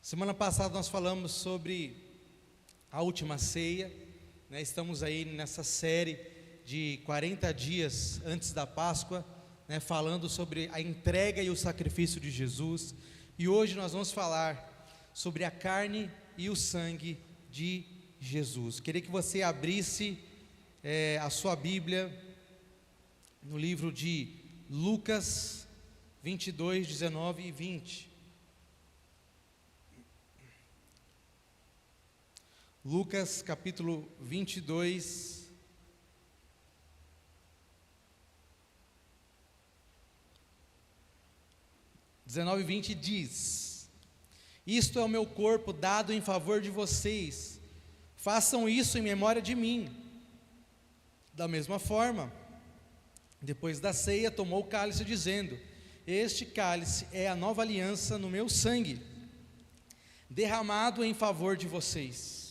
Semana passada nós falamos sobre a última ceia, né? Estamos aí nessa série de 40 dias antes da Páscoa, né? Falando sobre a entrega e o sacrifício de Jesus. E hoje nós vamos falar sobre a carne e o sangue de Jesus. Queria que você abrisse a sua Bíblia no livro de Lucas 22, 19 e 20. Lucas capítulo 22, e 20 diz: Isto é o meu corpo dado em favor de vocês, façam isso em memória de mim. Da mesma forma, depois da ceia, tomou o cálice, dizendo: Este cálice é a nova aliança no meu sangue, derramado em favor de vocês.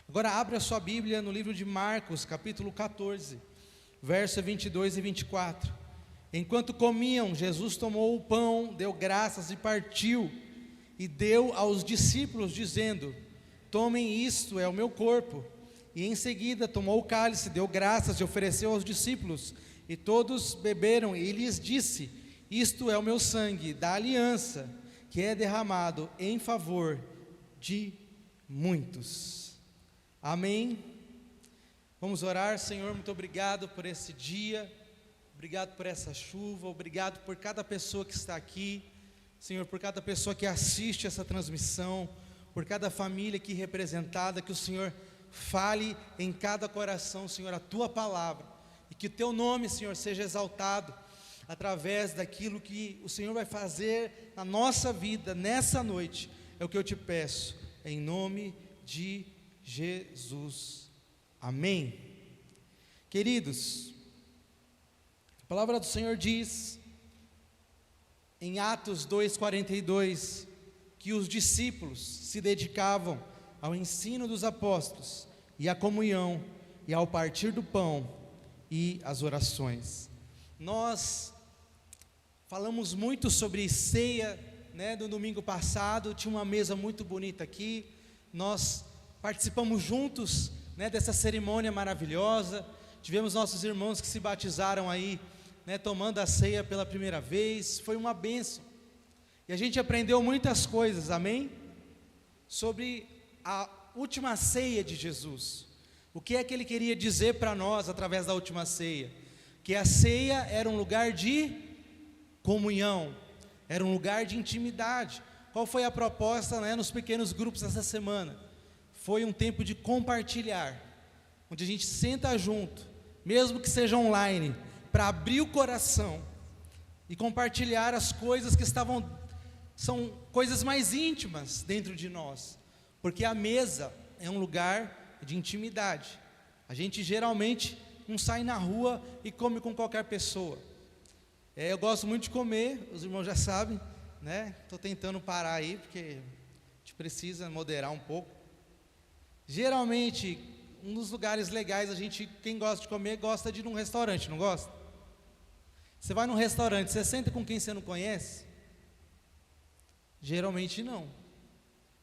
Agora abre a sua Bíblia no livro de Marcos, capítulo 14, verso 22 e 24. Enquanto comiam, Jesus tomou o pão, deu graças e partiu, e deu aos discípulos, dizendo: Tomem isto, é o meu corpo. E em seguida tomou o cálice, deu graças e ofereceu aos discípulos, e todos beberam, e lhes disse: Isto é o meu sangue da aliança, que é derramado em favor de muitos. Amém? Vamos orar. Senhor, muito obrigado por esse dia, obrigado por essa chuva, obrigado por cada pessoa que está aqui, Senhor, por cada pessoa que assiste essa transmissão, por cada família aqui representada, que o Senhor fale em cada coração, Senhor, a Tua palavra, e que o Teu nome, Senhor, seja exaltado através daquilo que o Senhor vai fazer na nossa vida, nessa noite. É o que eu te peço, em nome de Jesus, amém. Queridos, a palavra do Senhor diz em Atos 2:42 que os discípulos se dedicavam ao ensino dos apóstolos e à comunhão e ao partir do pão e às orações. Nós falamos muito sobre ceia, né? No domingo passado tinha uma mesa muito bonita aqui, nós participamos juntos, né, dessa cerimônia maravilhosa. Tivemos nossos irmãos que se batizaram aí, né, tomando a ceia pela primeira vez. Foi uma bênção, e a gente aprendeu muitas coisas, amém? Sobre a última ceia de Jesus. O que é que Ele queria dizer para nós através da última ceia? Que a ceia era um lugar de comunhão, era um lugar de intimidade. Qual foi a proposta, né, nos pequenos grupos essa semana? Foi um tempo de compartilhar, onde a gente senta junto, mesmo que seja online, para abrir o coração e compartilhar as coisas que são coisas mais íntimas dentro de nós, porque a mesa é um lugar de intimidade. A gente geralmente não sai na rua e come com qualquer pessoa. Eu gosto muito de comer, os irmãos já sabem, né? Estou tentando parar aí, porque a gente precisa moderar um pouco. Geralmente, um dos lugares legais, quem gosta de comer, gosta de ir num restaurante, não gosta? Você vai num restaurante, você senta com quem você não conhece? Geralmente não.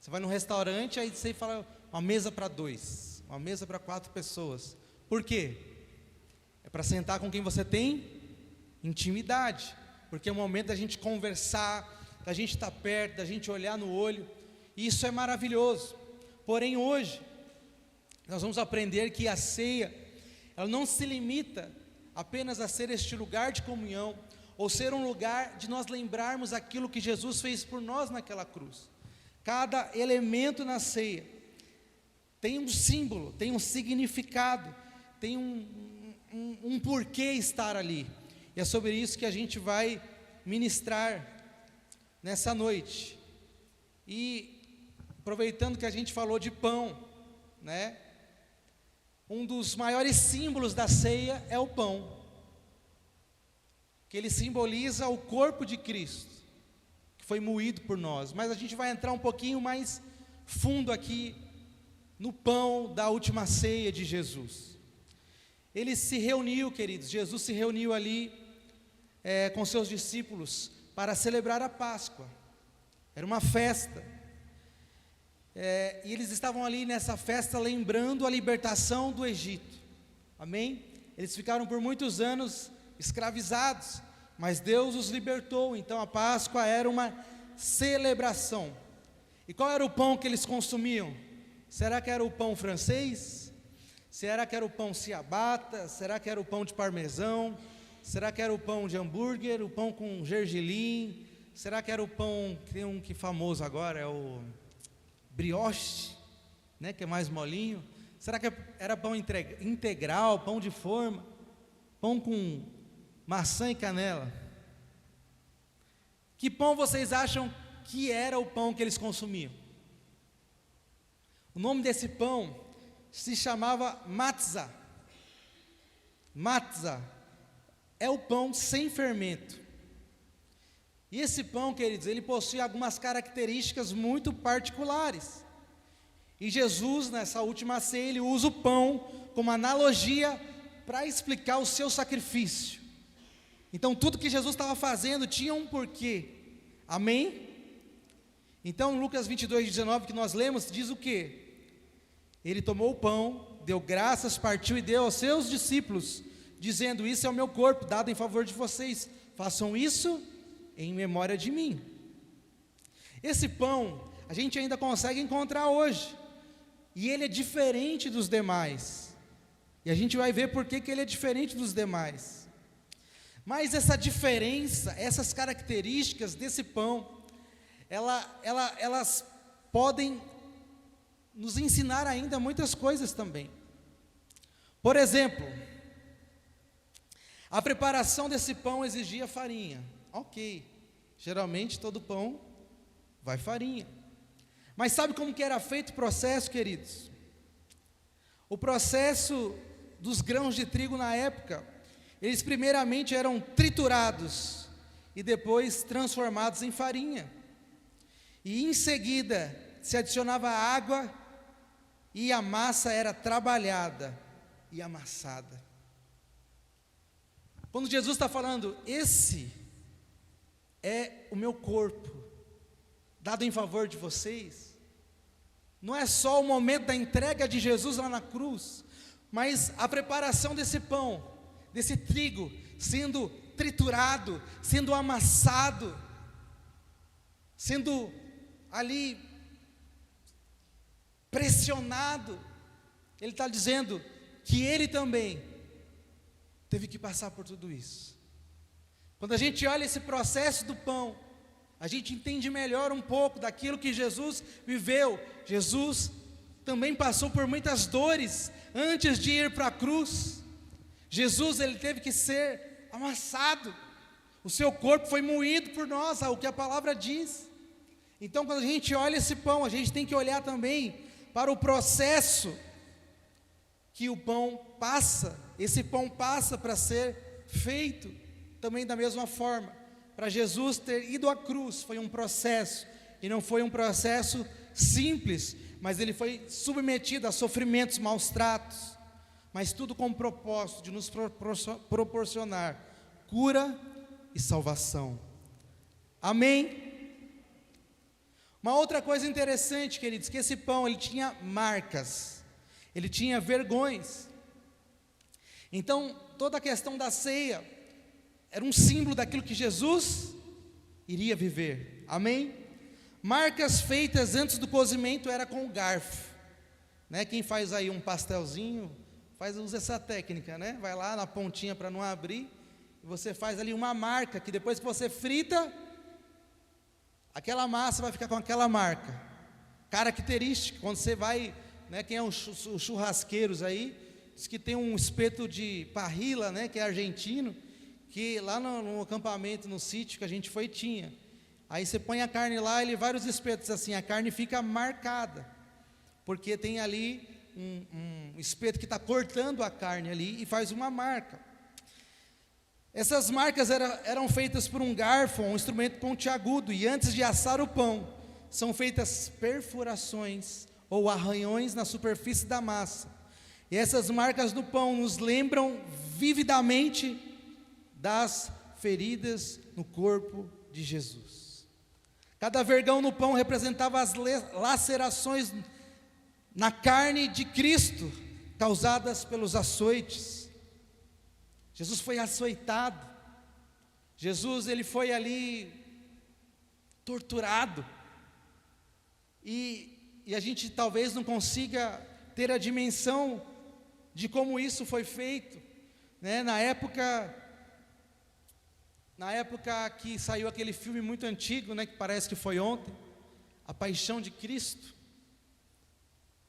Você vai num restaurante, aí você fala, uma mesa para 2, uma mesa para 4 pessoas. Por quê? É para sentar com quem você tem intimidade, porque é o momento da gente conversar, da gente estar perto, da gente olhar no olho, e isso é maravilhoso. Porém hoje, nós vamos aprender que a ceia, ela não se limita apenas a ser este lugar de comunhão, ou ser um lugar de nós lembrarmos aquilo que Jesus fez por nós naquela cruz. Cada elemento na ceia tem um símbolo, tem um significado, tem um porquê estar ali. E é sobre isso que a gente vai ministrar nessa noite. E aproveitando que a gente falou de pão, né? Um dos maiores símbolos da ceia é o pão, que ele simboliza o corpo de Cristo, que foi moído por nós. Mas a gente vai entrar um pouquinho mais fundo aqui no pão da última ceia de Jesus. Ele se reuniu, queridos, Jesus se reuniu ali com seus discípulos para celebrar a Páscoa. Era uma festa. e eles estavam ali nessa festa lembrando a libertação do Egito, amém? Eles ficaram por muitos anos escravizados, mas Deus os libertou, então a Páscoa era uma celebração. E qual era o pão que eles consumiam? Será que era o pão francês? Será que era o pão ciabatta? Será que era o pão de parmesão? Será que era o pão de hambúrguer? O pão com gergelim? Será que era o pão, tem um que é famoso agora, é o brioche, né, que é mais molinho? Será que era pão integral, pão de forma, pão com maçã e canela? Que pão vocês acham que era o pão que eles consumiam? O nome desse pão se chamava matzah. Matzah é o pão sem fermento. E esse pão, queridos, ele possui algumas características muito particulares. E Jesus, nessa última ceia, ele usa o pão como analogia para explicar o seu sacrifício. Então, tudo que Jesus estava fazendo tinha um porquê. Amém? Então, Lucas 22:19, que nós lemos, diz o quê? Ele tomou o pão, deu graças, partiu e deu aos seus discípulos, dizendo: isso é o meu corpo, dado em favor de vocês, façam isso em memória de mim. Esse pão, a gente ainda consegue encontrar hoje, e ele é diferente dos demais, e a gente vai ver por que ele é diferente dos demais. Mas essa diferença, essas características desse pão, elas podem nos ensinar ainda muitas coisas também. Por exemplo, a preparação desse pão exigia farinha. Ok, geralmente todo pão vai farinha. Mas sabe como que era feito o processo, queridos? O processo dos grãos de trigo na época, eles primeiramente eram triturados e depois transformados em farinha. E em seguida se adicionava água e a massa era trabalhada e amassada. Quando Jesus está falando, esse é o meu corpo, dado em favor de vocês, não é só o momento da entrega de Jesus lá na cruz, mas a preparação desse pão, desse trigo, sendo triturado, sendo amassado, sendo ali pressionado. Ele está dizendo que ele também teve que passar por tudo isso. Quando a gente olha esse processo do pão, a gente entende melhor um pouco daquilo que Jesus viveu. Jesus também passou por muitas dores antes de ir para a cruz. Jesus, ele teve que ser amassado, o seu corpo foi moído por nós, o que a palavra diz. Então, quando a gente olha esse pão, a gente tem que olhar também para o processo que o pão passa. Esse pão passa para ser feito também da mesma forma. Para Jesus ter ido à cruz foi um processo, e não foi um processo simples, mas ele foi submetido a sofrimentos, maus tratos, mas tudo com o propósito de nos proporcionar cura e salvação. Amém? Uma outra coisa interessante, queridos, que esse pão, ele tinha marcas, ele tinha vergões. Então, toda a questão da ceia era um símbolo daquilo que Jesus iria viver. Amém? Marcas feitas antes do cozimento era com o garfo, né? Quem faz aí um pastelzinho, usa essa técnica, né? Vai lá na pontinha para não abrir, e você faz ali uma marca, que depois que você frita, aquela massa vai ficar com aquela marca característica. Quando você vai, né, quem é os churrasqueiros aí, diz que tem um espeto de parrilla, né, que é argentino, que lá no acampamento, no sítio que a gente foi, tinha. Aí você põe a carne lá, ele vários espetos assim, a carne fica marcada, porque tem ali um espeto que está cortando a carne ali e faz uma marca. Essas marcas eram feitas por um garfo, um instrumento pontiagudo, e antes de assar o pão, são feitas perfurações ou arranhões na superfície da massa. E essas marcas no pão nos lembram vividamente das feridas no corpo de Jesus. Cada vergão no pão representava as lacerações na carne de Cristo, causadas pelos açoites. Jesus foi açoitado. Jesus, ele foi ali torturado. E a gente talvez não consiga ter a dimensão de como isso foi feito, né? Na época que saiu aquele filme muito antigo, né, que parece que foi ontem, A Paixão de Cristo,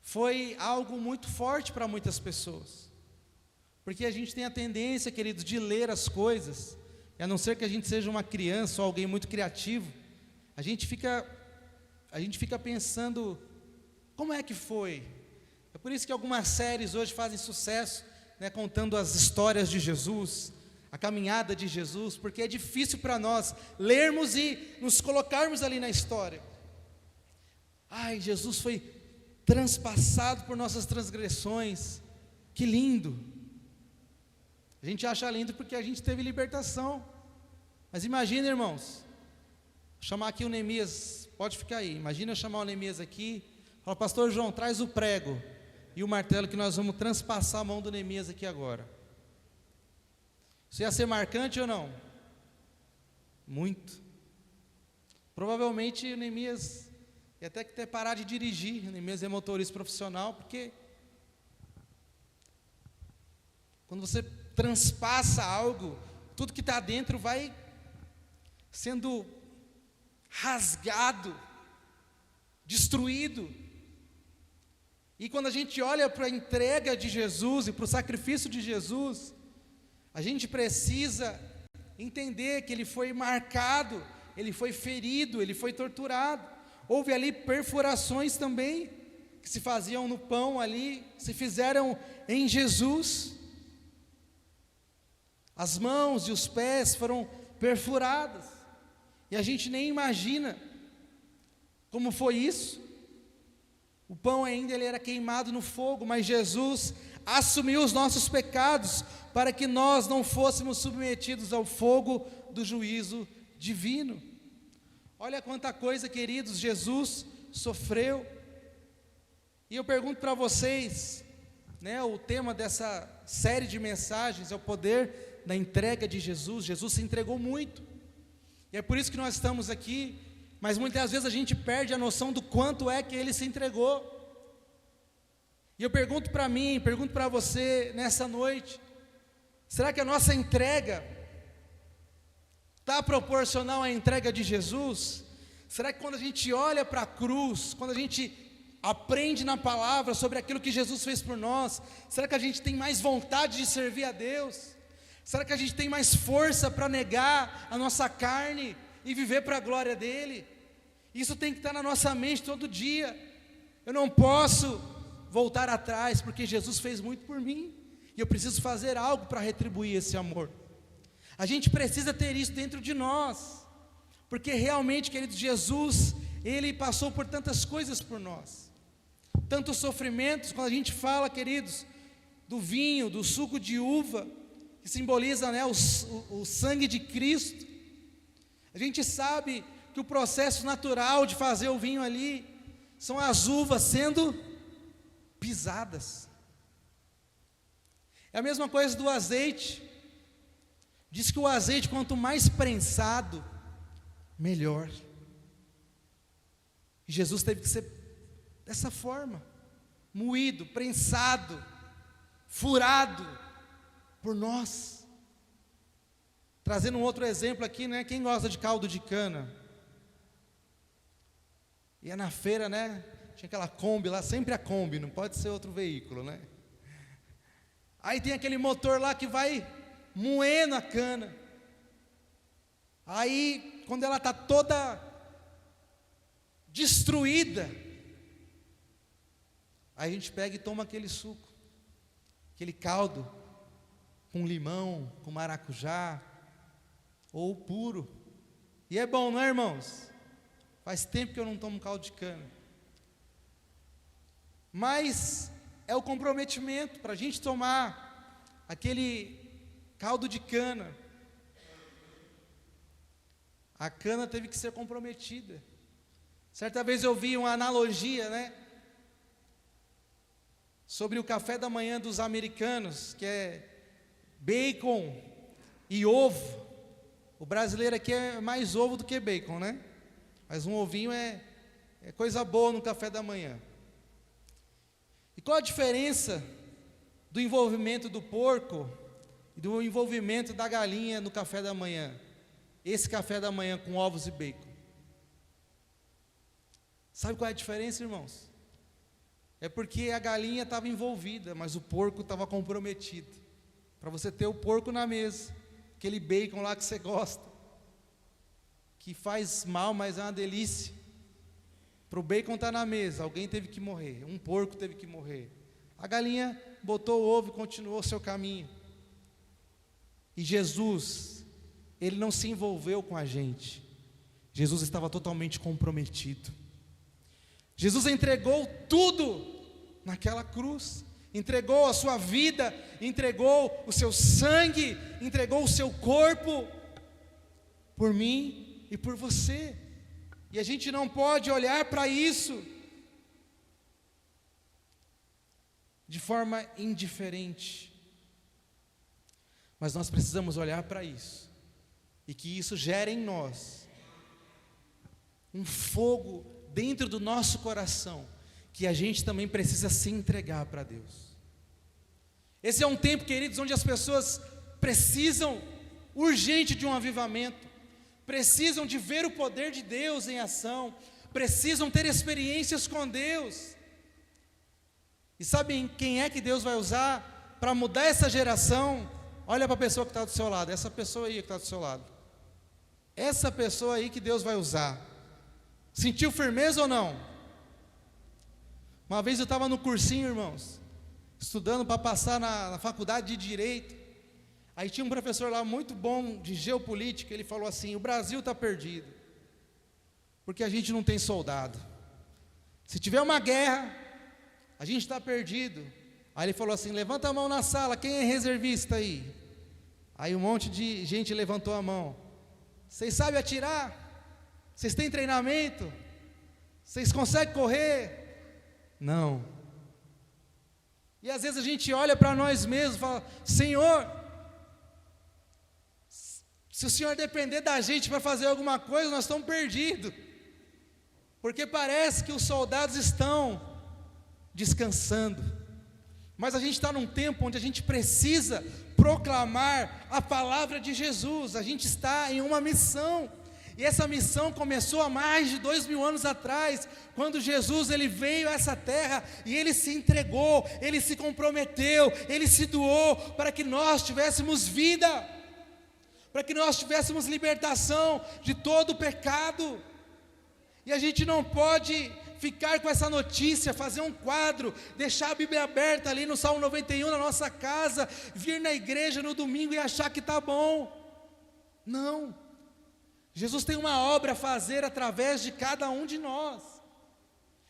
foi algo muito forte para muitas pessoas, porque a gente tem a tendência, queridos, de ler as coisas, e a não ser que a gente seja uma criança ou alguém muito criativo, a gente fica pensando, como é que foi? É por isso que algumas séries hoje fazem sucesso, né, contando as histórias de Jesus, a caminhada de Jesus, porque é difícil para nós lermos e nos colocarmos ali na história. Ai, Jesus foi transpassado por nossas transgressões, que lindo. A gente acha lindo porque a gente teve libertação, mas imagina, irmãos, vou chamar aqui o Neemias, pode ficar aí, imagina eu chamar o Neemias aqui, fala, pastor João, traz o prego e o martelo que nós vamos transpassar a mão do Neemias aqui agora. Isso ia ser marcante ou não? Muito. Provavelmente o Neemias ia até que ter parado de dirigir. O Neemias é motorista profissional, porque quando você transpassa algo, tudo que está dentro vai sendo rasgado, destruído. E quando a gente olha para a entrega de Jesus e para o sacrifício de Jesus, a gente precisa entender que ele foi marcado, ele foi ferido, ele foi torturado. Houve ali perfurações também, que se faziam no pão ali, se fizeram em Jesus. As mãos e os pés foram perfurados, e a gente nem imagina como foi isso. O pão ainda ele era queimado no fogo, mas Jesus assumiu os nossos pecados, para que nós não fôssemos submetidos ao fogo do juízo divino. Olha quanta coisa, queridos, Jesus sofreu. E eu pergunto para vocês, né, o tema dessa série de mensagens é o poder da entrega de Jesus. Jesus se entregou muito, e é por isso que nós estamos aqui, mas muitas vezes a gente perde a noção do quanto é que Ele se entregou. E eu pergunto para mim, pergunto para você nessa noite, será que a nossa entrega está proporcional à entrega de Jesus? Será que quando a gente olha para a cruz, quando a gente aprende na palavra sobre aquilo que Jesus fez por nós, será que a gente tem mais vontade de servir a Deus? Será que a gente tem mais força para negar a nossa carne e viver para a glória dEle? Isso tem que estar na nossa mente todo dia. Eu não posso voltar atrás, porque Jesus fez muito por mim, e eu preciso fazer algo para retribuir esse amor. A gente precisa ter isso dentro de nós, porque realmente, queridos, Jesus, Ele passou por tantas coisas por nós, tantos sofrimentos. Quando a gente fala, queridos, do vinho, do suco de uva, que simboliza, né, o sangue de Cristo, a gente sabe que o processo natural de fazer o vinho ali, são as uvas sendo pisadas. É a mesma coisa do azeite. Diz que o azeite, quanto mais prensado, melhor. E Jesus teve que ser dessa forma, moído, prensado, furado por nós. Trazendo um outro exemplo aqui, né? Quem gosta de caldo de cana? Ia na feira, né? Tinha aquela Kombi lá, sempre a Kombi, não pode ser outro veículo, né? Aí tem aquele motor lá que vai moendo a cana. Aí, quando ela está toda destruída, aí a gente pega e toma aquele suco, aquele caldo, com limão, com maracujá, ou puro. E é bom, não é, irmãos? Faz tempo que eu não tomo caldo de cana. Mas é o comprometimento para a gente tomar aquele caldo de cana. A cana teve que ser comprometida. Certa vez eu vi uma analogia, né, sobre o café da manhã dos americanos, que é bacon e ovo. O brasileiro aqui é mais ovo do que bacon, né? Mas um ovinho é coisa boa no café da manhã. E qual a diferença do envolvimento do porco e do envolvimento da galinha no café da manhã? Esse café da manhã com ovos e bacon. Sabe qual é a diferença, irmãos? É porque a galinha estava envolvida, mas o porco estava comprometido. Para você ter o porco na mesa, aquele bacon lá que você gosta, que faz mal, mas é uma delícia. Para o bacon estar na mesa, alguém teve que morrer, um porco teve que morrer. A galinha botou o ovo e continuou o seu caminho. E Jesus, Ele não se envolveu com a gente. Jesus estava totalmente comprometido. Jesus entregou tudo naquela cruz. Entregou a sua vida, entregou o seu sangue, entregou o seu corpo, por mim e por você. E a gente não pode olhar para isso de forma indiferente, mas nós precisamos olhar para isso, e que isso gere em nós um fogo dentro do nosso coração, que a gente também precisa se entregar para Deus. Esse é um tempo, queridos, onde as pessoas precisam urgente de um avivamento, precisam de ver o poder de Deus em ação, precisam ter experiências com Deus. E sabem quem é que Deus vai usar para mudar essa geração? Olha para a pessoa que está do seu lado, essa pessoa aí que está do seu lado, essa pessoa aí que Deus vai usar. Sentiu firmeza ou não? Uma vez eu estava no cursinho, irmãos, estudando para passar na faculdade de Direito. Aí tinha um professor lá muito bom de geopolítica. Ele falou assim: o Brasil está perdido, porque a gente não tem soldado. Se tiver uma guerra, a gente está perdido. Aí ele falou assim: levanta a mão na sala, quem é reservista aí? Aí um monte de gente levantou a mão. Vocês sabem atirar? Vocês têm treinamento? Vocês conseguem correr? Não. E às vezes a gente olha para nós mesmos e fala: Senhor, se o Senhor depender da gente para fazer alguma coisa, nós estamos perdidos, porque parece que os soldados estão descansando, mas a gente está num tempo onde a gente precisa proclamar a palavra de Jesus. A gente está em uma missão, e essa missão começou há mais de 2000 anos atrás, quando Jesus ele veio a essa terra, e Ele se entregou, Ele se comprometeu, Ele se doou, para que nós tivéssemos vida, para que nós tivéssemos libertação de todo o pecado. E a gente não pode ficar com essa notícia, fazer um quadro, deixar a Bíblia aberta ali no Salmo 91 na nossa casa, vir na igreja no domingo e achar que está bom. Não. Jesus tem uma obra a fazer através de cada um de nós.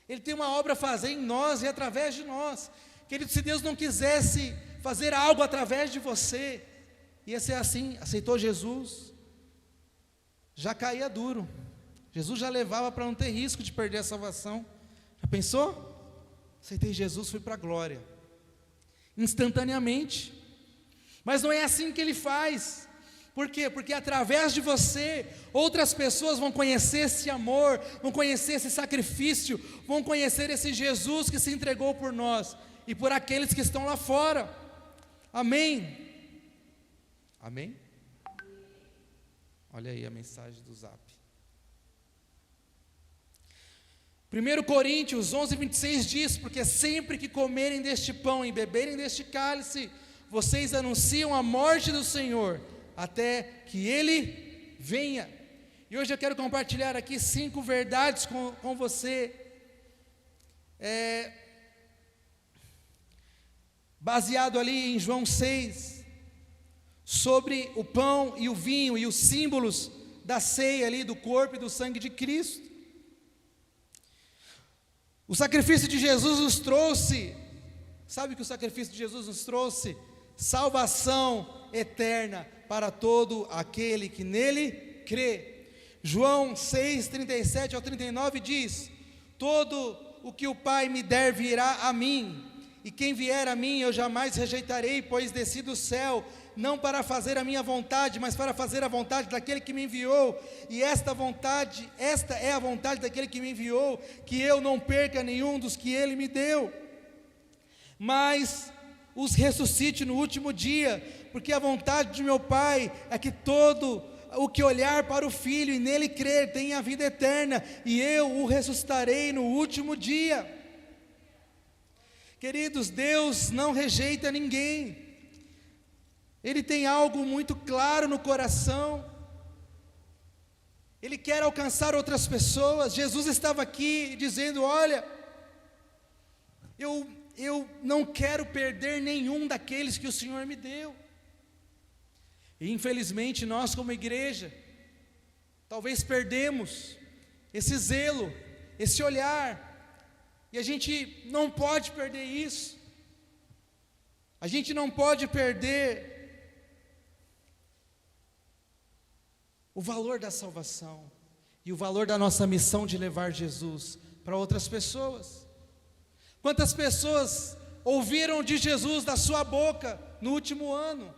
Ele tem uma obra a fazer em nós e através de nós. Querido, se Deus não quisesse fazer algo através de você, ia ser assim. Aceitou Jesus, já caía duro. Jesus já levava para não ter risco de perder a salvação. Já pensou? Aceitei Jesus, fui para a glória, instantaneamente. Mas não é assim que Ele faz. Por quê? Porque através de você, outras pessoas vão conhecer esse amor, vão conhecer esse sacrifício, vão conhecer esse Jesus que se entregou por nós e por aqueles que estão lá fora. Amém? Amém? Olha aí a mensagem do Zap. 1 Coríntios 11:26 diz: porque sempre que comerem deste pão e beberem deste cálice, vocês anunciam a morte do Senhor, até que Ele venha. E hoje eu quero compartilhar aqui 5 verdades com você, baseado ali em João 6, sobre o pão e o vinho e os símbolos da ceia ali, do corpo e do sangue de Cristo. O sacrifício de Jesus nos trouxe, sabe o que o sacrifício de Jesus nos trouxe? Salvação eterna para todo aquele que nele crê. João 6, 37 ao 39 diz: todo o que o Pai me der virá a mim, e quem vier a mim eu jamais rejeitarei, pois desci do céu, não para fazer a minha vontade, mas para fazer a vontade daquele que me enviou, e esta é a vontade daquele que me enviou, que eu não perca nenhum dos que ele me deu, mas os ressuscite no último dia, porque a vontade de meu Pai é que todo o que olhar para o Filho e nele crer tenha a vida eterna, e eu o ressuscitarei no último dia. Queridos, Deus não rejeita ninguém. Ele tem algo muito claro no coração. Ele quer alcançar outras pessoas. Jesus estava aqui dizendo: olha, eu não quero perder nenhum daqueles que o Senhor me deu. E infelizmente nós como igreja, talvez perdemos esse zelo, esse olhar, e a gente não pode perder isso. A gente não pode perder o valor da salvação e o valor da nossa missão de levar Jesus para outras pessoas. Quantas pessoas ouviram de Jesus da sua boca no último ano,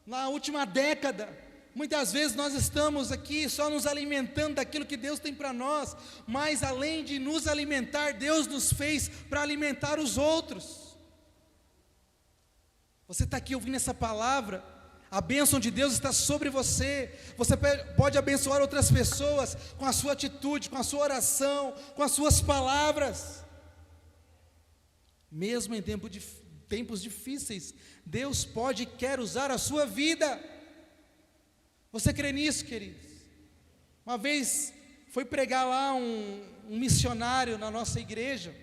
na última década? Muitas vezes nós estamos aqui só nos alimentando daquilo que Deus tem para nós, mas além de nos alimentar, Deus nos fez para alimentar os outros. Você está aqui ouvindo essa palavra, a bênção de Deus está sobre você. Você pode abençoar outras pessoas com a sua atitude, com a sua oração, com as suas palavras. Mesmo em tempos difíceis, Deus pode e quer usar a sua vida. Você crê nisso, queridos? Uma vez foi pregar lá um missionário na nossa igreja,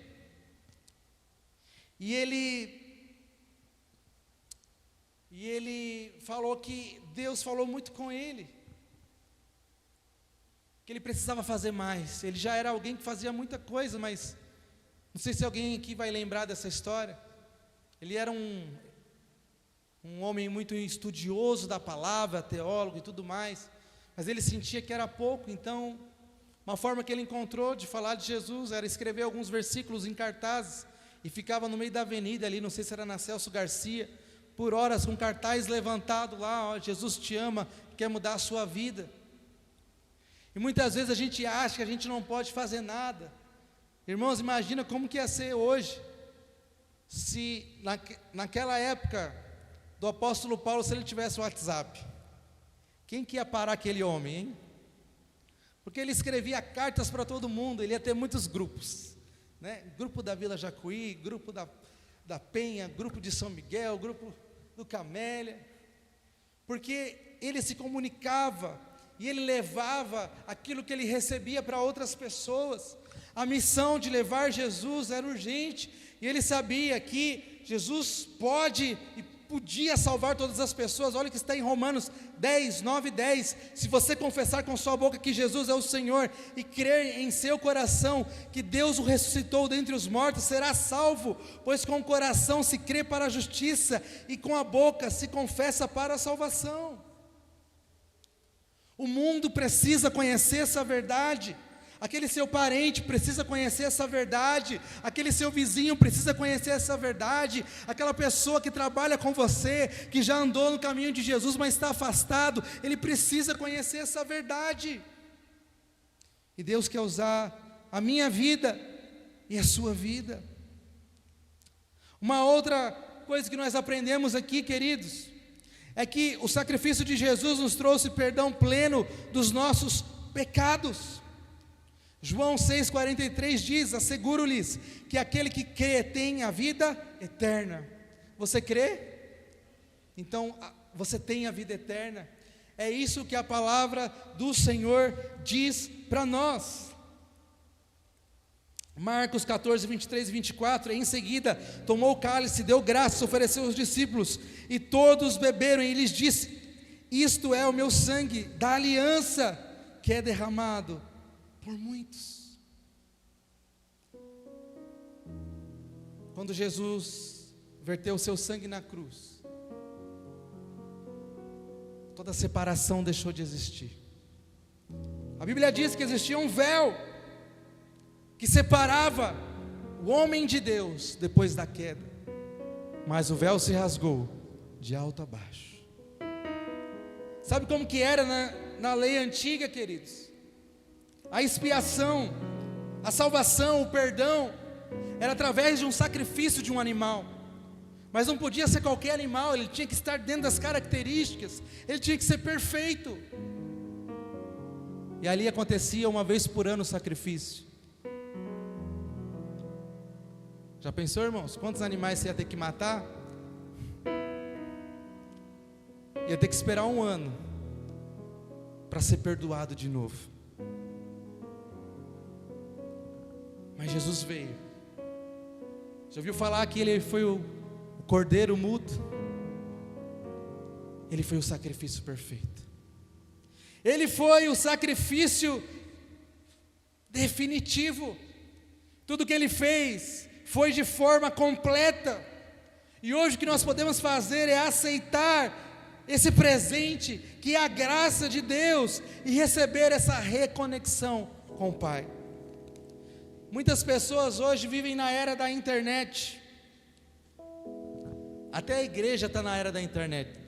e ele falou que Deus falou muito com ele, que ele precisava fazer mais. Ele já era alguém que fazia muita coisa, mas não sei se alguém aqui vai lembrar dessa história. Ele era um homem muito estudioso da palavra, teólogo e tudo mais, mas ele sentia que era pouco. Então, uma forma que ele encontrou de falar de Jesus era escrever alguns versículos em cartazes, e ficava no meio da avenida ali, não sei se era na Celso Garcia, por horas com cartaz levantado lá: ó, Jesus te ama, quer mudar a sua vida. E muitas vezes a gente acha que a gente não pode fazer nada. Irmãos, imagina como que ia ser hoje, se naquela época do apóstolo Paulo, se ele tivesse o WhatsApp. Quem que ia parar aquele homem, hein? Porque ele escrevia cartas para todo mundo, ele ia ter muitos grupos, né? Grupo da Vila Jacuí, grupo da Penha, grupo de São Miguel, grupo do Camélia, porque ele se comunicava e ele levava aquilo que ele recebia para outras pessoas. A missão de levar Jesus era urgente, e ele sabia que Jesus pode e podia salvar todas as pessoas. Olha o que está em Romanos 10, 9 e 10, se você confessar com sua boca que Jesus é o Senhor, e crer em seu coração que Deus o ressuscitou dentre os mortos, será salvo, pois com o coração se crê para a justiça, e com a boca se confessa para a salvação. O mundo precisa conhecer essa verdade. Aquele seu parente precisa conhecer essa verdade, aquele seu vizinho precisa conhecer essa verdade, aquela pessoa que trabalha com você, que já andou no caminho de Jesus, mas está afastado, ele precisa conhecer essa verdade. E Deus quer usar a minha vida e a sua vida. Uma outra coisa que nós aprendemos aqui, queridos, é que o sacrifício de Jesus nos trouxe perdão pleno dos nossos pecados. João 6,43 diz: asseguro-lhes que aquele que crê tem a vida eterna. Você crê? Então você tem a vida eterna. É isso que a palavra do Senhor diz para nós. Marcos 14, 23 e 24, em seguida tomou o cálice, deu graças, ofereceu aos discípulos, e todos beberam, e lhes disse: isto é o meu sangue da aliança, que é derramado por muitos. Quando Jesus verteu o seu sangue na cruz, toda separação deixou de existir. A Bíblia diz que existia um véu que separava o homem de Deus depois da queda, mas o véu se rasgou de alto a baixo. Sabe como que era na lei antiga, queridos? A expiação, a salvação, o perdão era através de um sacrifício de um animal. Mas não podia ser qualquer animal, ele tinha que estar dentro das características, ele tinha que ser perfeito. E ali acontecia uma vez por ano o sacrifício. Já pensou, irmãos, quantos animais você ia ter que matar? Ia ter que esperar um ano para ser perdoado de novo. Mas Jesus veio. Já ouviu falar que ele foi o cordeiro mudo? Ele foi o sacrifício perfeito. Ele foi o sacrifício definitivo. Tudo que ele fez foi de forma completa. E hoje o que nós podemos fazer é aceitar esse presente, que é a graça de Deus, e receber essa reconexão com o Pai. Muitas pessoas hoje vivem na era da internet. Até a igreja está na era da internet.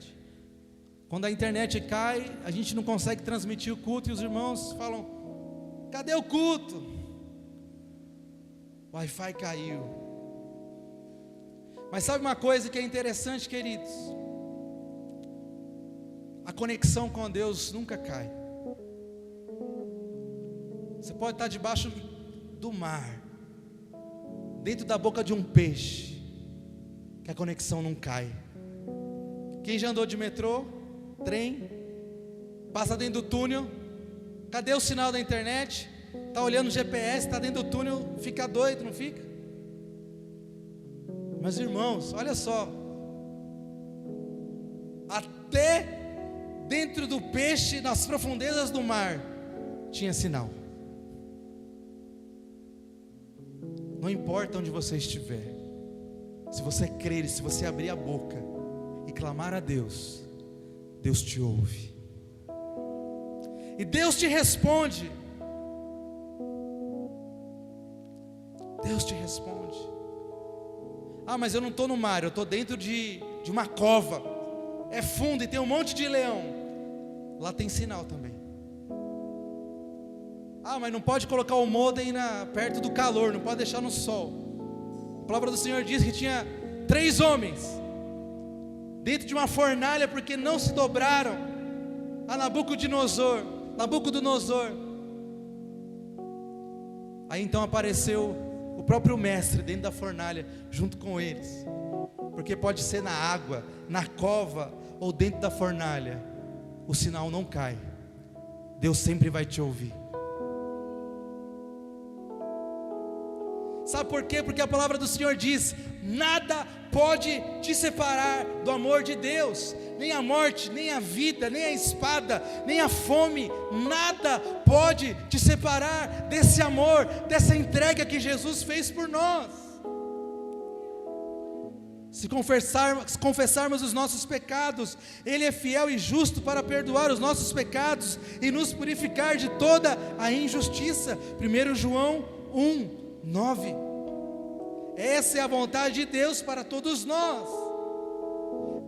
Quando a internet cai, a gente não consegue transmitir o culto, e os irmãos falam: cadê o culto? O Wi-Fi caiu. Mas sabe uma coisa que é interessante, queridos? A conexão com Deus nunca cai. Você pode estar debaixo do mar, dentro da boca de um peixe, que a conexão não cai. Quem já andou de metrô, trem, passa dentro do túnel, cadê o sinal da internet? Está olhando o GPS, está dentro do túnel, fica doido, não fica? Mas irmãos, olha só, até dentro do peixe, nas profundezas do mar, tinha sinal. Não importa onde você estiver, se você crer, se você abrir a boca e clamar a Deus, Deus te ouve, e Deus te responde. Deus te responde. Ah, mas eu não estou no mar, eu estou dentro de uma cova, é fundo e tem um monte de leão. Lá tem sinal também. Ah, mas não pode colocar o modem perto do calor, não pode deixar no sol. A palavra do Senhor diz que tinha 3 homens dentro de uma fornalha, porque não se dobraram a Nabucodonosor. Aí então apareceu o próprio mestre dentro da fornalha, junto com eles. Porque pode ser na água, na cova ou dentro da fornalha, o sinal não cai. Deus sempre vai te ouvir. Sabe por quê? Porque a palavra do Senhor diz: nada pode te separar do amor de Deus. Nem a morte, nem a vida, nem a espada, nem a fome. Nada pode te separar desse amor, dessa entrega que Jesus fez por nós. Se confessarmos os nossos pecados, Ele é fiel e justo para perdoar os nossos pecados e nos purificar de toda a injustiça. 1 João 1:9. Essa é a vontade de Deus para todos nós.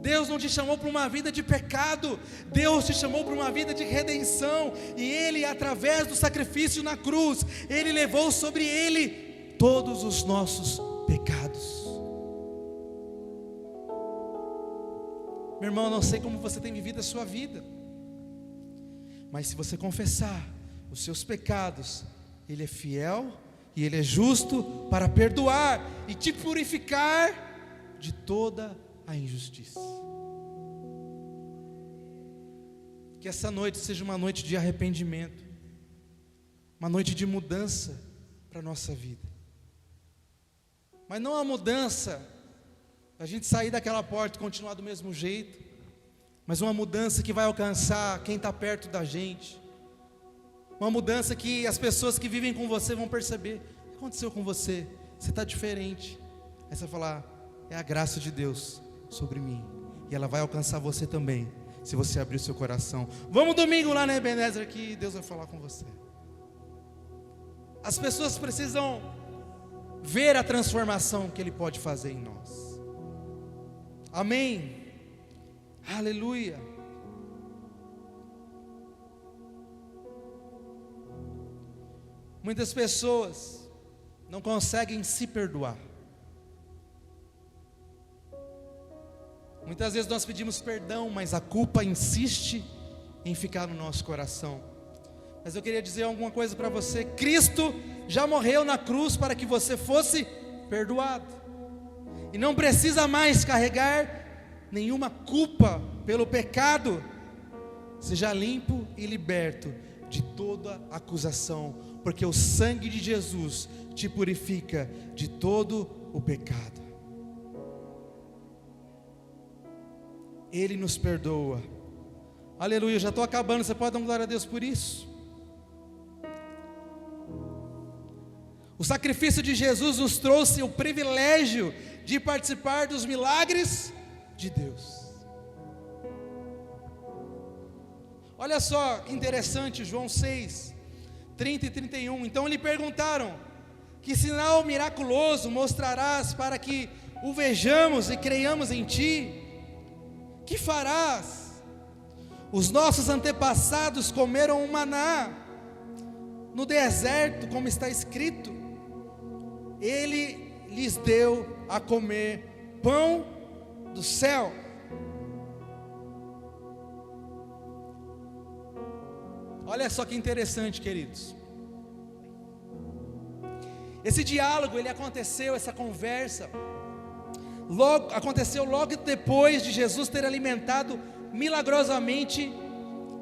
Deus não te chamou para uma vida de pecado, Deus te chamou para uma vida de redenção. E Ele, através do sacrifício na cruz, Ele levou sobre Ele todos os nossos pecados. Meu irmão, eu não sei como você tem vivido a sua vida, mas se você confessar os seus pecados, Ele é fiel e Ele é justo para perdoar e te purificar de toda a injustiça. Que essa noite seja uma noite de arrependimento, uma noite de mudança para a nossa vida. Mas não a mudança a gente sair daquela porta e continuar do mesmo jeito, mas uma mudança que vai alcançar quem está perto da gente. Uma mudança que as pessoas que vivem com você vão perceber: o que aconteceu com você? Você está diferente. Aí você vai falar: é a graça de Deus sobre mim, e ela vai alcançar você também. se você abrir o seu coração. Vamos domingo lá na Ebenezer que Deus vai falar com você. As pessoas precisam ver a transformação que Ele pode fazer em nós. Amém. Aleluia. Muitas pessoas não conseguem se perdoar. Muitas vezes nós pedimos perdão, mas a culpa insiste em ficar no nosso coração. Mas eu queria dizer alguma coisa para você. Cristo já morreu na cruz para que você fosse perdoado. E não precisa mais carregar nenhuma culpa pelo pecado. Seja limpo e liberto de toda acusação, porque o sangue de Jesus te purifica de todo o pecado. Ele nos perdoa. Aleluia, já estou acabando, você pode dar uma glória a Deus por isso? O sacrifício de Jesus nos trouxe o privilégio de participar dos milagres de Deus. Olha só que interessante, João 6, 30 e 31. Então lhe perguntaram: que sinal miraculoso mostrarás para que o vejamos e creiamos em ti? Que farás? Os nossos antepassados comeram o maná no deserto, como está escrito. Ele lhes deu a comer pão do céu. Olha só que interessante, queridos. Esse diálogo, ele aconteceu, essa conversa aconteceu logo depois de Jesus ter alimentado milagrosamente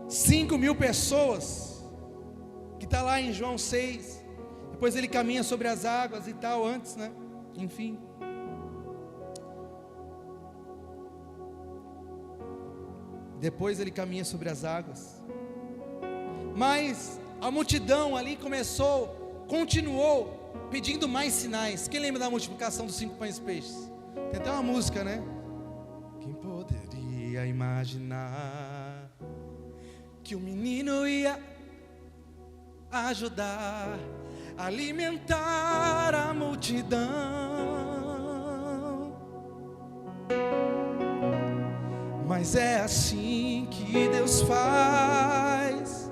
5.000 pessoas, que está lá em João 6. Depois ele caminha sobre as águas e tal, antes, né? Enfim. Depois ele caminha sobre as águas. Mas a multidão ali continuou pedindo mais sinais. Quem lembra da multiplicação dos 5 pães e peixes? Tem até uma música, né? Quem poderia imaginar que o menino ia ajudar a alimentar a multidão? Mas é assim que Deus faz.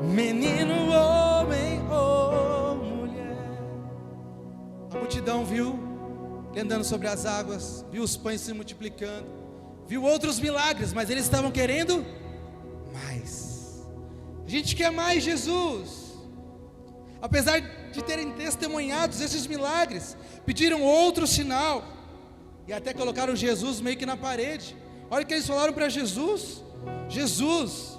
Menino, homem ou mulher. A multidão viu ele andando sobre as águas, viu os pães se multiplicando, viu outros milagres, mas eles estavam querendo mais. A gente quer mais Jesus. Apesar de terem testemunhado esses milagres, pediram outro sinal e até colocaram Jesus meio que na parede. Olha o que eles falaram para Jesus. Jesus,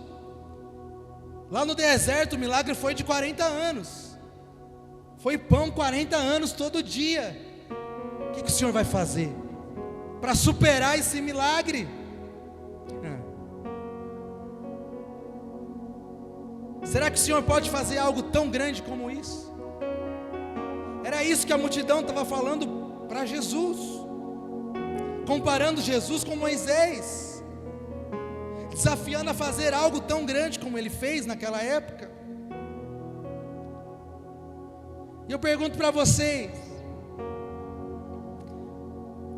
lá no deserto o milagre foi de 40 anos. Foi pão 40 anos todo dia. O que o Senhor vai fazer para superar esse milagre? Será que o Senhor pode fazer algo tão grande como isso? Era isso que a multidão estava falando para Jesus, comparando Jesus com Moisés, desafiando a fazer algo tão grande como ele fez naquela época. E eu pergunto para vocês: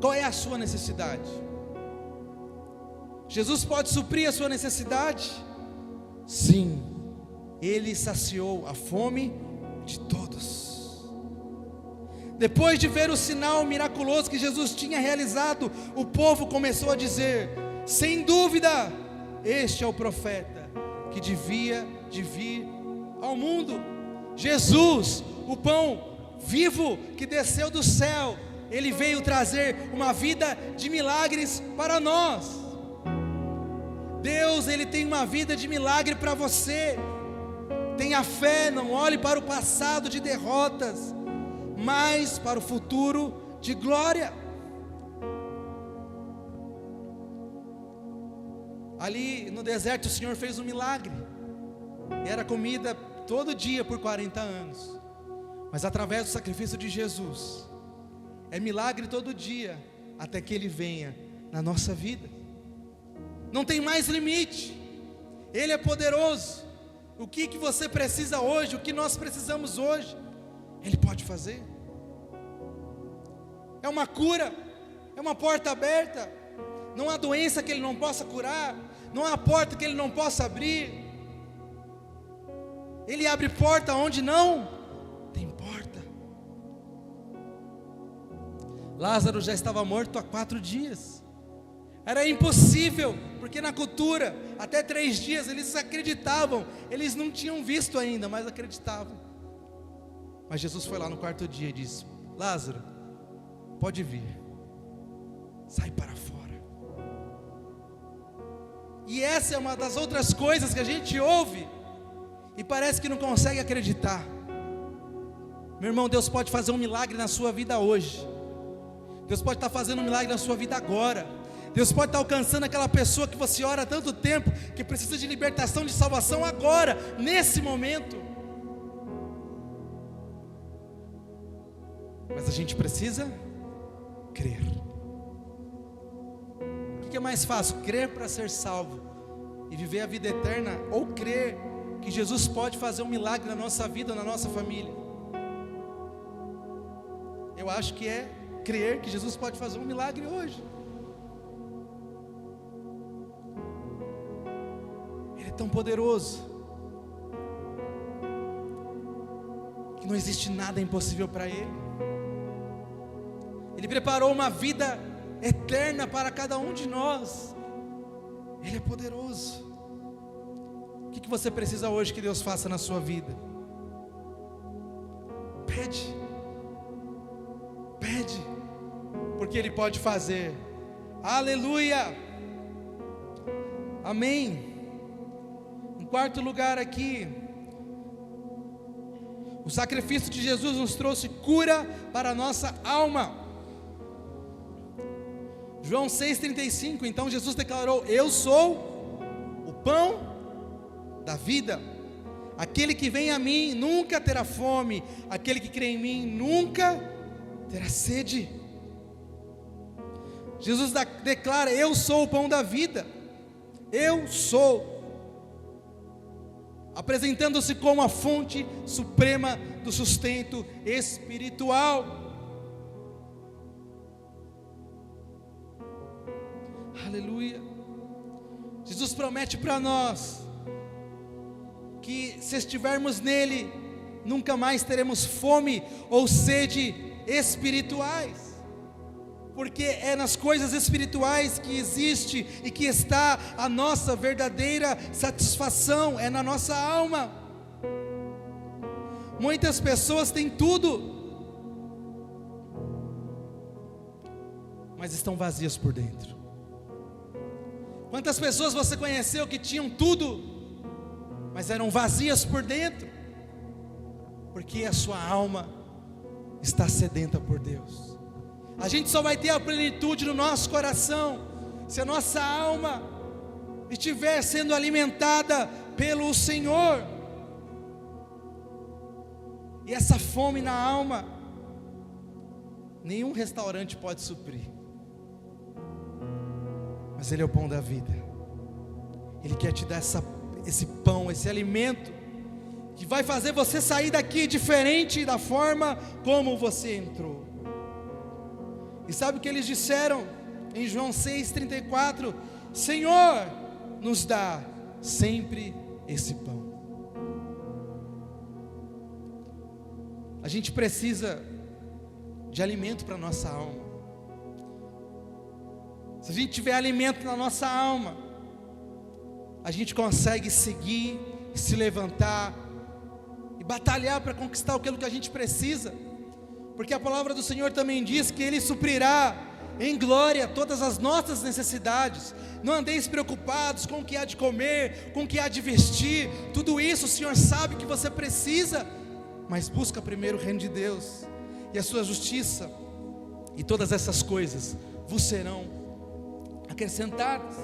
qual é a sua necessidade? Jesus pode suprir a sua necessidade? Sim, Ele saciou a fome de todos. Depois de ver o sinal miraculoso que Jesus tinha realizado, o povo começou a dizer: sem dúvida, este é o profeta que devia de vir ao mundo. Jesus, o pão vivo que desceu do céu, Ele veio trazer uma vida de milagres para nós. Deus, Ele tem uma vida de milagre para você. Tenha fé, não olhe para o passado de derrotas, mas para o futuro de glória. Ali no deserto o Senhor fez um milagre, e era comida todo dia por 40 anos. Mas através do sacrifício de Jesus, é milagre todo dia, até que Ele venha na nossa vida. Não tem mais limite. Ele é poderoso. O que você precisa hoje, o que nós precisamos hoje, Ele pode fazer. É uma cura, é uma porta aberta. Não há doença que Ele não possa curar, não há porta que Ele não possa abrir. Ele abre porta onde não tem porta. Lázaro já estava morto há 4 dias. Era impossível, porque na cultura, até 3 dias eles acreditavam. Eles não tinham visto ainda, mas acreditavam. Mas Jesus foi lá no 4º dia e disse: Lázaro, pode vir, sai para fora. E essa é uma das outras coisas que a gente ouve e parece que não consegue acreditar. Meu irmão, Deus pode fazer um milagre na sua vida hoje. Deus pode estar fazendo um milagre na sua vida agora. Deus pode estar alcançando aquela pessoa que você ora há tanto tempo, que precisa de libertação, de salvação agora, nesse momento. Mas a gente precisa crer. O que é mais fácil? Crer para ser salvo e viver a vida eterna, ou crer que Jesus pode fazer um milagre na nossa vida, na nossa família? Eu acho que é crer que Jesus pode fazer um milagre hoje. Ele é tão poderoso que não existe nada impossível para Ele. Ele preparou uma vida eterna para cada um de nós. Ele é poderoso. O que você precisa hoje que Deus faça na sua vida? Pede, porque Ele pode fazer. Aleluia, amém. Em 4º lugar aqui, o sacrifício de Jesus nos trouxe cura para a nossa alma. João 6,35, então Jesus declarou: eu sou o pão da vida. Aquele que vem a mim nunca terá fome, aquele que crê em mim nunca terá sede. Jesus declara: eu sou o pão da vida. Eu sou, apresentando-se como a fonte suprema do sustento espiritual. Aleluia. Jesus promete para nós que se estivermos nele, nunca mais teremos fome ou sede espirituais, porque é nas coisas espirituais que existe e que está a nossa verdadeira satisfação, é na nossa alma. Muitas pessoas têm tudo, mas estão vazias por dentro. Quantas pessoas você conheceu que tinham tudo, mas eram vazias por dentro? Porque a sua alma está sedenta por Deus. A gente só vai ter a plenitude no nosso coração se a nossa alma estiver sendo alimentada pelo Senhor. E essa fome na alma, nenhum restaurante pode suprir. Mas Ele é o pão da vida. Ele quer te dar esse pão, esse alimento, que vai fazer você sair daqui diferente da forma como você entrou. E sabe o que eles disseram em João 6,34? Senhor, nos dá sempre esse pão. A gente precisa de alimento para a nossa alma. Se a gente tiver alimento na nossa alma, a gente consegue seguir, se levantar e batalhar para conquistar aquilo que a gente precisa, porque a palavra do Senhor também diz que Ele suprirá em glória todas as nossas necessidades. Não andeis preocupados com o que há de comer, com o que há de vestir. Tudo isso o Senhor sabe que você precisa, mas busca primeiro o reino de Deus e a sua justiça, e todas essas coisas vos serão acrescentadas.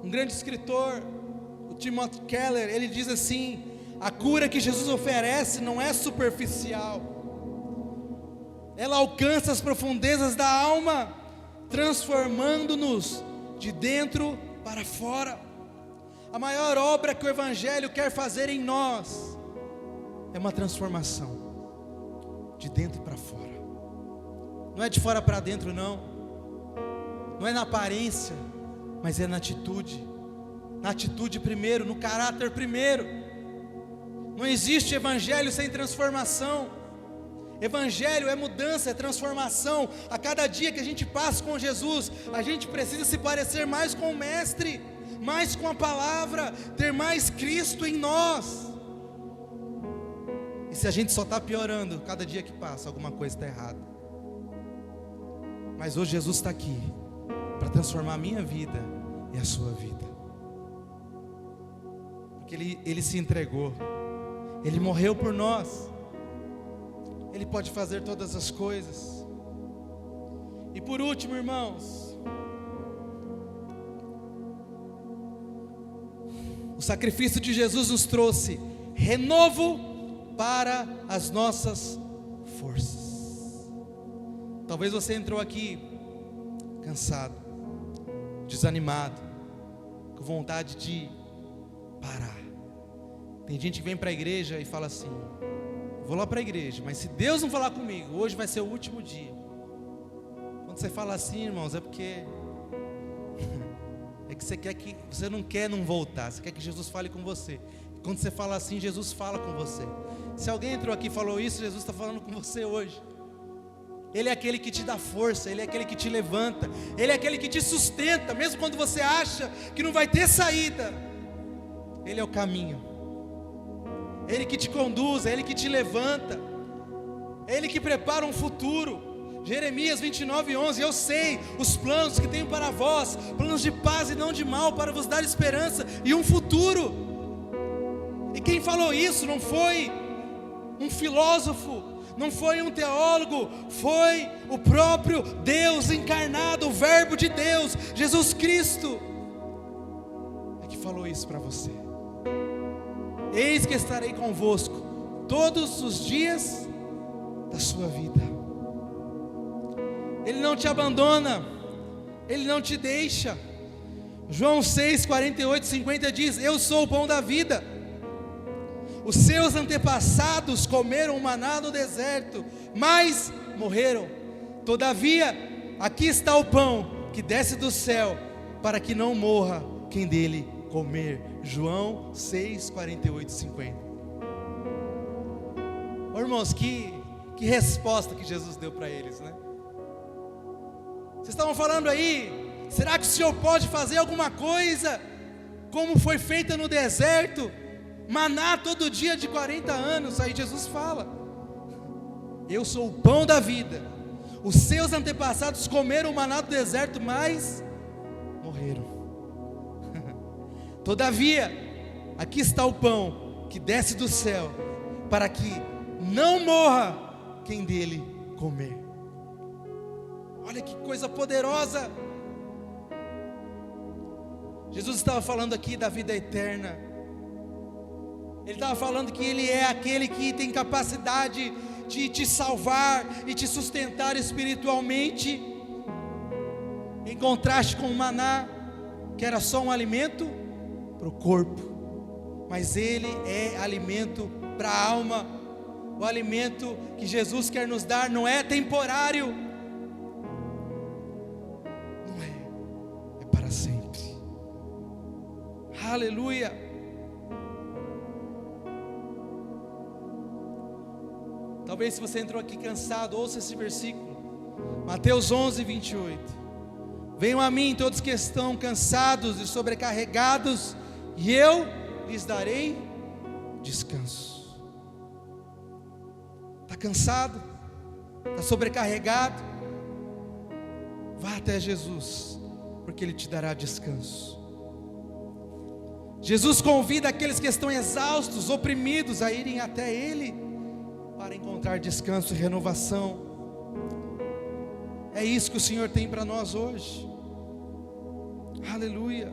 Um grande escritor, o Timothy Keller, ele diz assim: a cura que Jesus oferece não é superficial, ela alcança as profundezas da alma, transformando-nos de dentro para fora. A maior obra que o Evangelho quer fazer em nós é uma transformação de dentro para fora. Não é de fora para dentro, não. Não é na aparência, mas é na atitude. Na atitude primeiro, no caráter primeiro. Não existe evangelho sem transformação. Evangelho é mudança, é transformação. A cada dia que a gente passa com Jesus, a gente precisa se parecer mais com o Mestre, mais com a palavra, ter mais Cristo em nós. E se a gente só está piorando, cada dia que passa, alguma coisa está errada. Mas hoje Jesus está aqui para transformar a minha vida e a sua vida. Porque Ele se entregou, Ele morreu por nós. Ele pode fazer todas as coisas. E por último, irmãos, o sacrifício de Jesus nos trouxe renovo para as nossas forças. Talvez você entrou aqui cansado, desanimado, com vontade de parar. Tem gente que vem para a igreja e fala assim: vou lá para a igreja, mas se Deus não falar comigo, hoje vai ser o último dia. Quando você fala assim, irmãos, é porque é que você não quer não voltar, você quer que Jesus fale com você. Quando você fala assim, Jesus fala com você. Se alguém entrou aqui e falou isso, Jesus está falando com você hoje. Ele é aquele que te dá força, Ele é aquele que te levanta, Ele é aquele que te sustenta, mesmo quando você acha que não vai ter saída. Ele é o caminho. Ele que te conduz, é Ele que te levanta, é Ele que prepara um futuro. Jeremias 29:11, eu sei os planos que tenho para vós, planos de paz e não de mal, para vos dar esperança e um futuro. E quem falou isso não foi um filósofo, não foi um teólogo, foi o próprio Deus encarnado, o Verbo de Deus, Jesus Cristo, é que falou isso para você. Eis que estarei convosco todos os dias da sua vida. Ele não te abandona, Ele não te deixa. João 6, 48, 50 diz: eu sou o pão da vida. Os seus antepassados comeram o maná no deserto, mas morreram. Todavia, aqui está o pão que desce do céu, para que não morra quem dele comer. João 6, 48 e 50. Irmãos, que resposta que Jesus deu para eles, né? Vocês estavam falando aí, será que o Senhor pode fazer alguma coisa como foi feita no deserto? Maná todo dia de 40 anos. Aí Jesus fala: eu sou o pão da vida. Os seus antepassados comeram o maná do deserto, mas morreram. Todavia, aqui está o pão que desce do céu, para que não morra quem dele comer. Olha que coisa poderosa. Jesus estava falando aqui da vida eterna. Ele estava falando que Ele é aquele que tem capacidade de te salvar e te sustentar espiritualmente, em contraste com o maná, que era só um alimento para o corpo, mas Ele é alimento para a alma. O alimento que Jesus quer nos dar não é temporário, não é, é para sempre. Aleluia. Talvez se você entrou aqui cansado, ouça esse versículo, Mateus 11, 28. Venham a mim todos que estão cansados e sobrecarregados, e eu lhes darei descanso. Está cansado? Está sobrecarregado? Vá até Jesus, porque Ele te dará descanso. Jesus convida aqueles que estão exaustos, oprimidos, a irem até Ele, para encontrar descanso e renovação. É isso que o Senhor tem para nós hoje. Aleluia.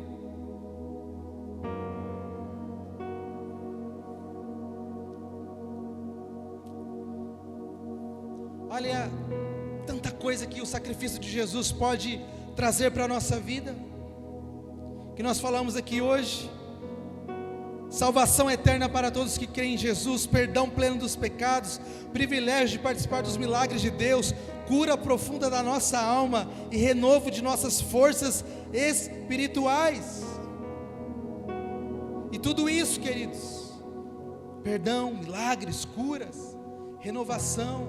Olha, tanta coisa que o sacrifício de Jesus pode trazer para a nossa vida, que nós falamos aqui hoje. Salvação eterna para todos que creem em Jesus, perdão pleno dos pecados, privilégio de participar dos milagres de Deus, cura profunda da nossa alma e renovo de nossas forças espirituais. E tudo isso, queridos, perdão, milagres, curas, renovação,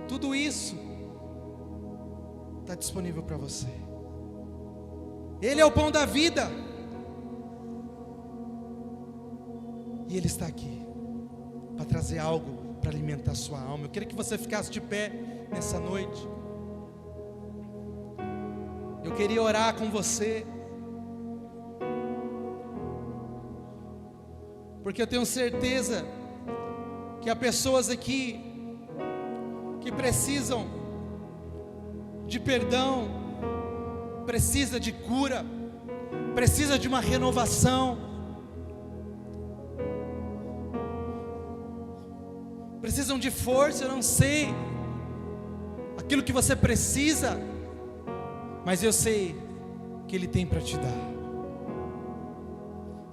tudo isso está disponível para você. Ele é o pão da vida, e Ele está aqui para trazer algo para alimentar a sua alma. Eu queria que você ficasse de pé nessa noite. Eu queria orar com você, porque eu tenho certeza que há pessoas aqui que precisam de perdão, precisa de cura, precisa de uma renovação, precisam de força. Eu não sei aquilo que você precisa, mas eu sei que Ele tem para te dar,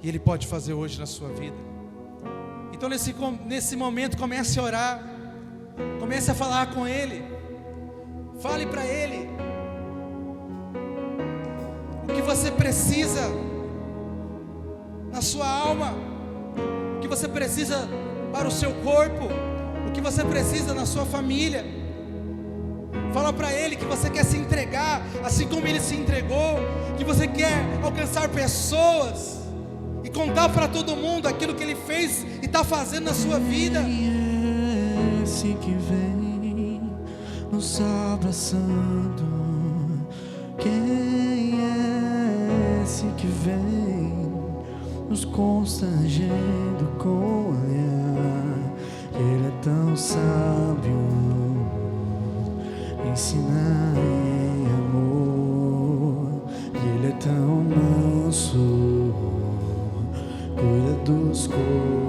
e Ele pode fazer hoje na sua vida. Então nesse momento comece a orar, comece a falar com Ele, fale para Ele o que você precisa na sua alma, o que você precisa para o seu corpo, o que você precisa na sua família. Fala para Ele que você quer se entregar, assim como Ele se entregou, que você quer alcançar pessoas e contar para todo mundo aquilo que Ele fez e está fazendo na sua vida. Quem é esse que vem nos abraçando? Quem é esse que vem nos constrangendo com olhar? Ele é tão sábio, ensina em amor. Ele é tão manso, cuida dos corações.